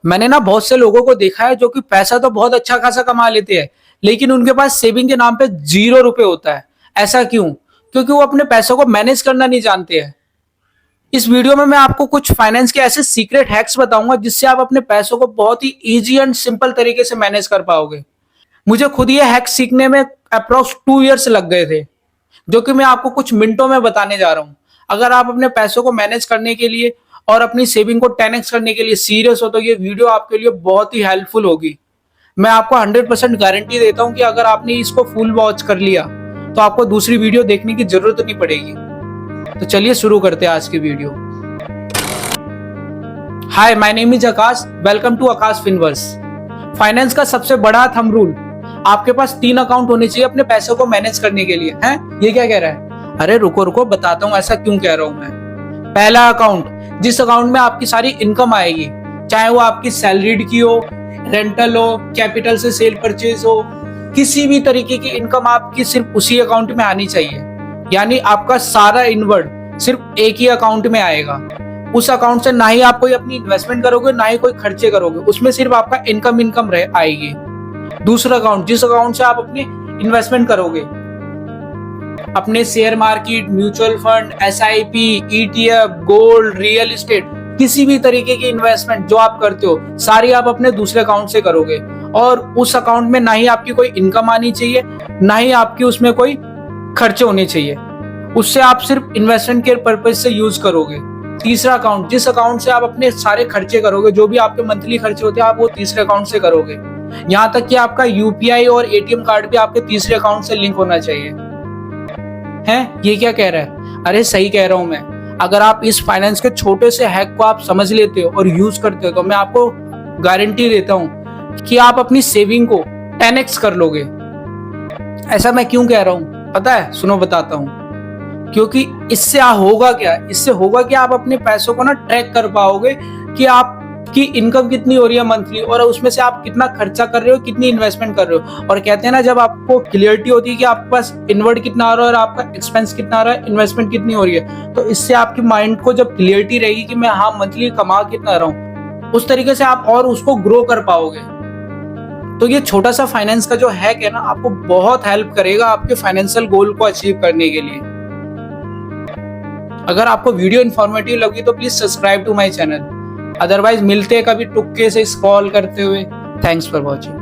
मैंने ना बहुत से लोगों को देखा है जो कि पैसा तो बहुत अच्छा खासा कमा लेते हैं, लेकिन उनके पास सेविंग के नाम पे 0 रुपए होता है। ऐसा क्यों? क्योंकि वो अपने पैसों को मैनेज करना नहीं जानते हैं। इस वीडियो में मैं आपको कुछ फाइनेंस के ऐसे सीक्रेट हैक्स बताऊंगा जिससे आप अपने पैसों को बहुत ही इजी एंड सिंपल तरीके से मैनेज कर पाओगे। मुझे खुद ये हैक्स सीखने में अप्रोक्स 2 इयर्स लग गए थे, जो कि मैं आपको कुछ मिनटों में बताने जा रहा हूं। अगर आप अपने पैसों को मैनेज करने के लिए और अपनी सेविंग को 10x करने के लिए सीरियस हो तो ये वीडियो आपके लिए बहुत ही हेल्पफुल होगी। मैं आपको 100% गारंटी देता हूं कि अगर आपने इसको फुल वॉच कर लिया तो आपको दूसरी वीडियो देखने की जरूरत नहीं पड़ेगी। तो चलिए शुरू करते हैं आज की video. Hi, my name is Akash. Welcome to Akash Finverse. Finance का सबसे बड़ा थंब रूल, आपके पास 3 अकाउंट होने चाहिए अपने पैसों को मैनेज करने के लिए। हैं? ये क्या कह रहा है? अरे रुको रुको, बताता हूं ऐसा क्यों कह रहा हूं मैं। पहला अकाउंट, जिस अकाउंट में आपकी सारी इनकम आएगी, चाहे वो आपकी सैलरीड की हो, रेंटल हो, कैपिटल से सेल परचेज हो, किसी भी तरीके की इनकम आपकी सिर्फ उसी अकाउंट में आनी चाहिए। यानी आपका सारा इनवर्ड सिर्फ एक ही अकाउंट में आएगा। उस अकाउंट से ना ही आप कोई अपनी इन्वेस्टमेंट करोगे, ना ही कोई खर्चे करोगे, उसमें सिर्फ आपका इनकम रह आएगी। दूसरा अकाउंट, जिस अकाउंट से आप अपनी इन्वेस्टमेंट करोगे, अपने share market, mutual fund, SIP, ETF, gold, real estate, किसी भी तरीके की इन्वेस्टमेंट जो आप करते हो सारी आप अपने दूसरे अकाउंट से करोगे। और उस अकाउंट में ना ही आपकी कोई इनकम आनी चाहिए, ना ही आपकी उसमें कोई खर्चे होने चाहिए। उससे आप सिर्फ इन्वेस्टमेंट के पर्पज से यूज करोगे। तीसरा अकाउंट, जिस अकाउंट से आप अपने सारे खर्चे करोगे, जो भी आपके मंथली खर्चे होते हैं, आप वो तीसरे अकाउंट से करोगे। यहाँ तक कि आपका UPI और ATM कार्ड भी आपके तीसरे अकाउंट से लिंक होना चाहिए। हैं? ये क्या कह रहा है? अरे सही कह रहा हूं मैं। अगर आप इस फाइनेंस के छोटे से हैक को आप समझ लेते हो और यूज करते हो तो मैं आपको गारंटी देता हूं कि आप अपनी सेविंग को 10x कर लोगे। ऐसा मैं क्यों कह रहा हूं पता है? सुनो बताता हूं। क्योंकि इससे होगा क्या? इससे होगा कि आप अपने पैसों को ना ट्रैक कर पाओगे कि आपकी इनकम कितनी हो रही है मंथली, और उसमें से आप कितना खर्चा कर रहे हो, कितनी इन्वेस्टमेंट कर रहे हो। और कहते हैं ना, जब आपको क्लियरिटी होती है कि आपके पास इनवर्ड कितना आ रहा है और आपका एक्सपेंस कितना आ रहा है, इन्वेस्टमेंट कितनी हो रही है, तो इससे आपकी माइंड को जब क्लियरिटी रहेगी कि मैं मंथली कमा कितना रहा हूँ, उस तरीके से आप और उसको ग्रो कर पाओगे। तो ये छोटा सा फाइनेंस का जो हैक है ना, आपको बहुत हेल्प करेगा आपके फाइनेंशियल गोल को अचीव करने के लिए। अगर आपको वीडियो इन्फॉर्मेटिव लगी तो please subscribe to my channel. Otherwise मिलते हैं कभी टुक्के से स्क्रॉल करते हुए। Thanks for watching.